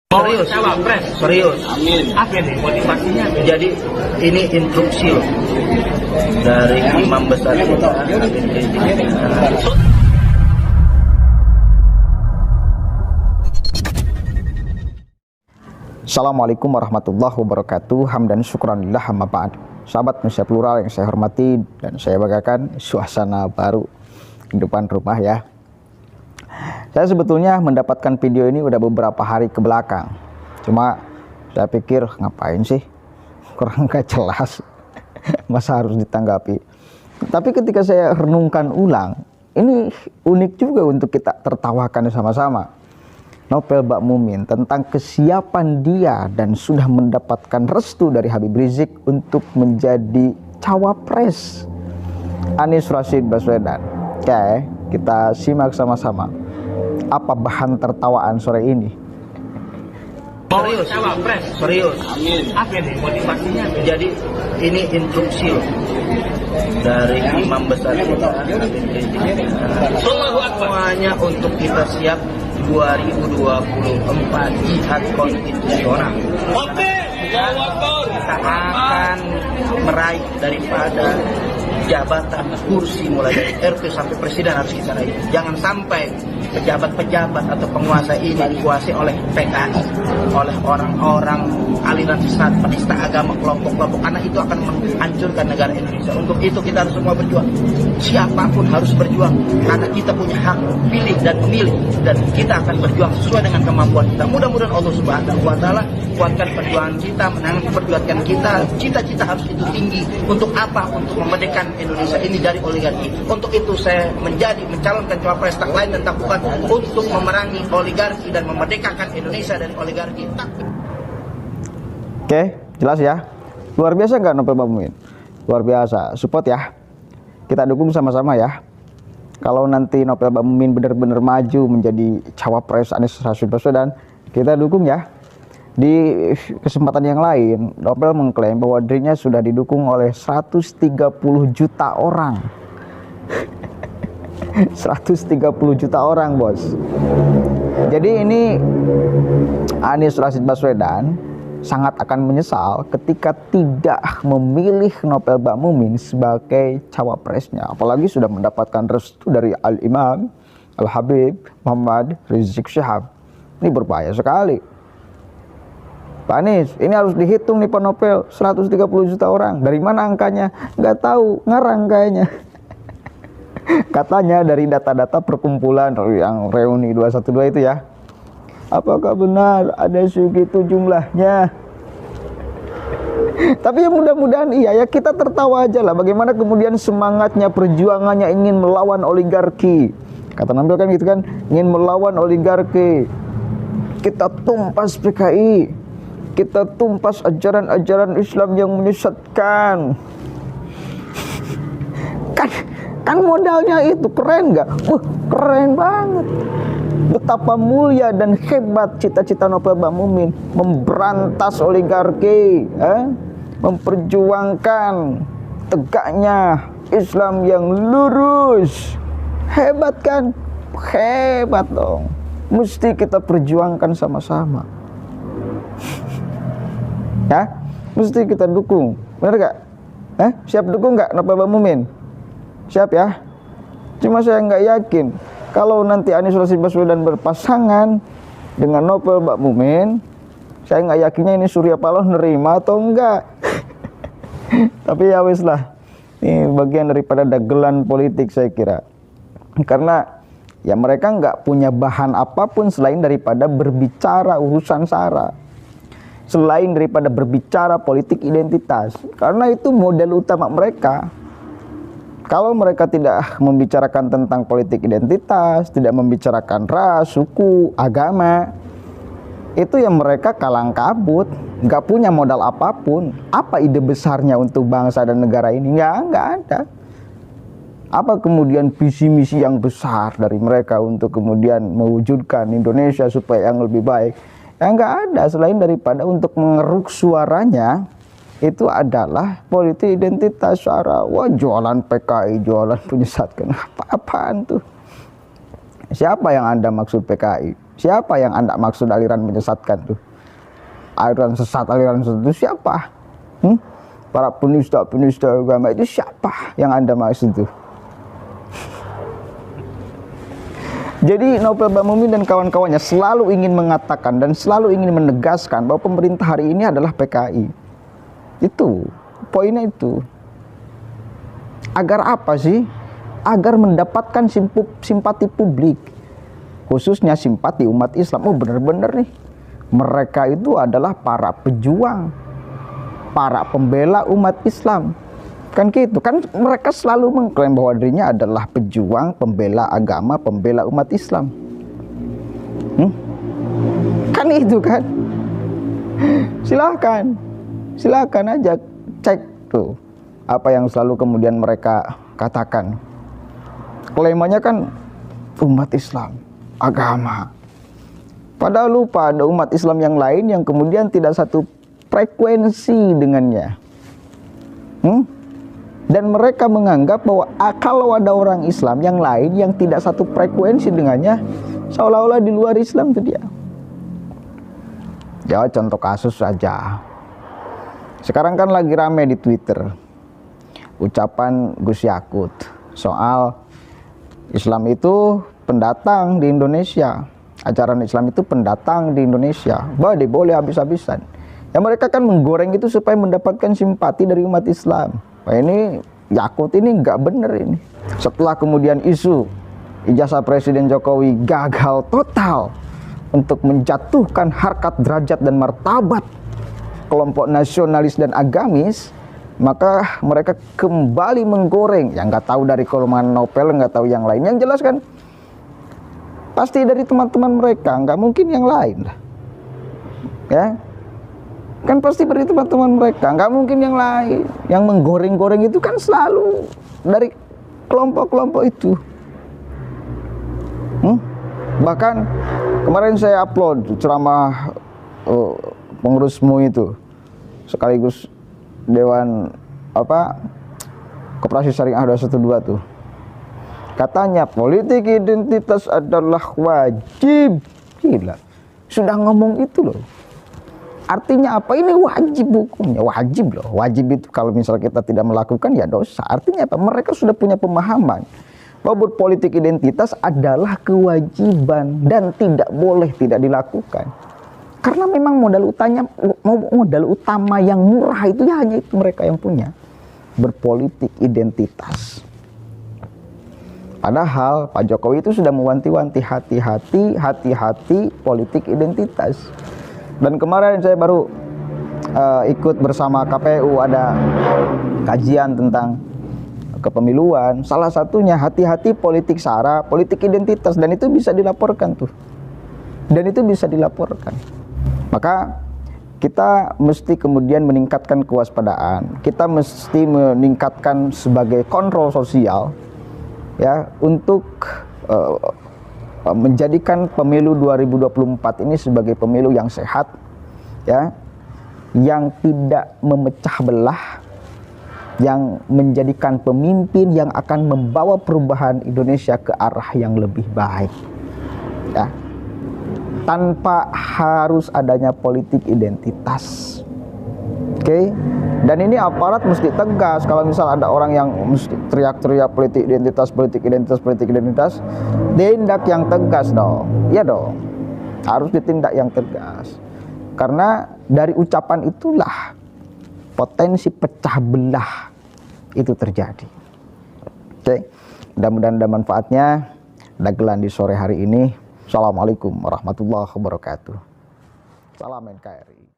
Serius, serius. Amin. Apa nih motivasinya? Jadi ini instruksi loh dari imam besar kita. Assalamualaikum warahmatullahi wabarakatuh. Hamdan syukranillah amma ba'd. Sahabat Indonesia Plural yang saya hormati dan saya banggakan, suasana baru di depan rumah ya. Saya sebetulnya mendapatkan video ini udah beberapa hari ke belakang. Cuma saya pikir ngapain sih? Kurang gak jelas. Masa harus ditanggapi. Tapi ketika saya renungkan ulang, ini unik juga untuk kita tertawakan sama-sama. Novel Bakmumin tentang kesiapan dia dan sudah mendapatkan restu dari Habib Rizik untuk menjadi cawapres Anies Rashid Baswedan. Oke, kita simak sama-sama. Apa bahan tertawaan sore ini? Serius, serius. Amin. Apa nih motivasinya? Jadi ini instruksi loh dari imam besar kita. Semuanya untuk kita siap 2024 jihad konstitusional. Kita akan meraih daripada jabatan kursi mulai dari RT sampai presiden harus kita raih. Jangan sampai pejabat-pejabat atau penguasa ini dikuasai oleh PKI, oleh orang-orang aliran sesat, penista agama, kelompok-kelompok, karena itu akan menghancurkan negara Indonesia. Untuk itu kita harus semua berjuang. Siapapun harus berjuang karena kita punya hak pilih dan memilih, dan kita akan berjuang sesuai dengan kemampuan kita. Mudah-mudahan Allah Subhanahu wa taala kuatkan perjuangan kita, menangkan perjuangan kita. Cita-cita harus itu tinggi. Untuk apa? Untuk memerdekakan Indonesia ini dari oligarki. Untuk itu saya mencalonkan cawapres tak lain dan tak bukan untuk memerangi oligarki dan memerdekakan Indonesia dari oligarki. Oke, jelas ya. Luar biasa nggak Novel Bakmumin? Luar biasa. Support ya. Kita dukung sama-sama ya. Kalau nanti Novel Bakmumin benar-benar maju menjadi cawapres Anies Rashid Baswedan, kita dukung ya. Di kesempatan yang lain, Novel mengklaim bahwa dirinya sudah didukung oleh 130 juta orang. 130 juta orang, bos. Jadi ini Anies Rashid Baswedan sangat akan menyesal ketika tidak memilih Novel Bakmumin sebagai cawapresnya. Apalagi sudah mendapatkan restu dari Al-Imam Al-Habib Muhammad Rizik Syihab. Ini berbahaya sekali. Pak Anies, ini harus dihitung nih Pak Novel, 130 juta orang. Dari mana angkanya? Nggak tahu, ngarang kayaknya. Katanya dari data-data perkumpulan yang reuni 212 itu ya. Apakah benar ada segitu jumlahnya? Tapi ya mudah-mudahan iya ya, kita tertawa aja lah. Bagaimana kemudian semangatnya, perjuangannya ingin melawan oligarki. Kata Novel kan gitu kan, ingin melawan oligarki. Kita tumpas PKI. Kita tumpas ajaran-ajaran Islam yang menyesatkan. Kan modalnya itu keren nggak? Keren banget. Betapa mulia dan hebat cita-cita Novel Bakmumin memberantas oligarki, memperjuangkan tegaknya Islam yang lurus. Hebat kan? Hebat dong. Mesti kita perjuangkan sama-sama. Ya, mesti kita dukung. Benar gak? Siap dukung gak Novel Bakmumin? Siap ya. Cuma saya nggak yakin kalau nanti Anies Rashid Baswedan berpasangan dengan Novel Bakmumin, saya nggak yakinnya ini Surya Paloh nerima atau enggak. Tapi ya wis lah, ini bagian daripada dagelan politik saya kira. Karena ya mereka nggak punya bahan apapun selain daripada berbicara urusan sara, selain daripada berbicara politik identitas. Karena itu model utama mereka. Kalau mereka tidak membicarakan tentang politik identitas, tidak membicarakan ras, suku, agama, itu yang mereka kalang kabut, nggak punya modal apapun. Apa ide besarnya untuk bangsa dan negara ini? Nggak ada. Apa kemudian visi misi yang besar dari mereka untuk kemudian mewujudkan Indonesia supaya yang lebih baik? Ya nggak ada, selain daripada untuk mengeruk suaranya. Itu adalah politik identitas suara. Wah, jualan PKI, jualan penyesatkan. Apa-apaan tuh? Siapa yang Anda maksud PKI? Siapa yang Anda maksud aliran menyesatkan tuh? Aliran sesat itu siapa? Para penista agama itu siapa yang Anda maksud tuh? Jadi Novel Bamumin dan kawan-kawannya selalu ingin mengatakan dan selalu ingin menegaskan bahwa pemerintah hari ini adalah PKI. Itu poinnya itu. Agar apa sih? Agar mendapatkan simpati publik, khususnya simpati umat Islam. Oh, benar-benar nih, mereka itu adalah para pejuang, para pembela umat Islam. Kan gitu, kan mereka selalu mengklaim bahwa dirinya adalah pejuang, pembela agama, pembela umat Islam. Kan itu kan. Silakan aja cek tuh apa yang selalu kemudian mereka katakan. Klaimnya kan umat Islam, agama. Padahal lupa ada umat Islam yang lain yang kemudian tidak satu frekuensi dengannya. Dan mereka menganggap bahwa kalau ada orang Islam yang lain yang tidak satu frekuensi dengannya, seolah-olah di luar Islam itu dia. Ya, contoh kasus saja. Sekarang kan lagi rame di Twitter ucapan Gus Yakut soal Islam itu pendatang di Indonesia. Ajaran Islam itu pendatang di Indonesia. Boleh habis-habisan. Ya, mereka kan menggoreng itu supaya mendapatkan simpati dari umat Islam. Nah, ini Yakut ini nggak bener ini. Setelah kemudian isu ijazah Presiden Jokowi gagal total untuk menjatuhkan harkat, derajat, dan martabat kelompok nasionalis dan agamis, maka mereka kembali menggoreng. Yang nggak tahu dari golongan Novel, nggak tahu yang lain. Yang jelas kan pasti dari teman-teman mereka, nggak mungkin yang lain. Ya. Kan pasti dari teman-teman mereka, nggak mungkin yang lain. Yang menggoreng-goreng itu kan selalu dari kelompok-kelompok itu. Bahkan kemarin saya upload ceramah pengurus MUI itu, sekaligus Dewan Koperasi Syariah 212 tuh. Katanya politik identitas adalah wajib. Gila, sudah ngomong itu loh. Artinya apa? Ini wajib hukumnya, wajib loh. Wajib itu kalau misalnya kita tidak melakukan ya dosa. Artinya apa? Mereka sudah punya pemahaman bahwa berpolitik identitas adalah kewajiban dan tidak boleh tidak dilakukan. Karena memang modal utama yang murah itu ya hanya itu mereka yang punya. Berpolitik identitas. Padahal Pak Jokowi itu sudah mewanti-wanti hati-hati politik identitas. Dan kemarin saya baru ikut bersama KPU ada kajian tentang kepemiluan. Salah satunya hati-hati politik sara, politik identitas, dan itu bisa dilaporkan tuh. Dan itu bisa dilaporkan. Maka kita mesti kemudian meningkatkan kewaspadaan. Kita mesti meningkatkan sebagai kontrol sosial ya untuk menjadikan pemilu 2024 ini sebagai pemilu yang sehat ya, yang tidak memecah belah, yang menjadikan pemimpin yang akan membawa perubahan Indonesia ke arah yang lebih baik ya, tanpa harus adanya politik identitas. Oke? Dan ini aparat mesti tegas. Kalau misal ada orang yang mesti teriak-teriak politik identitas, ditindak yang tegas dong. Iya dong. Harus ditindak yang tegas. Karena dari ucapan itulah potensi pecah belah itu terjadi. Oke. Mudah-mudahan ada manfaatnya. Dagelan di sore hari ini. Assalamualaikum warahmatullahi wabarakatuh. Salam NKRI.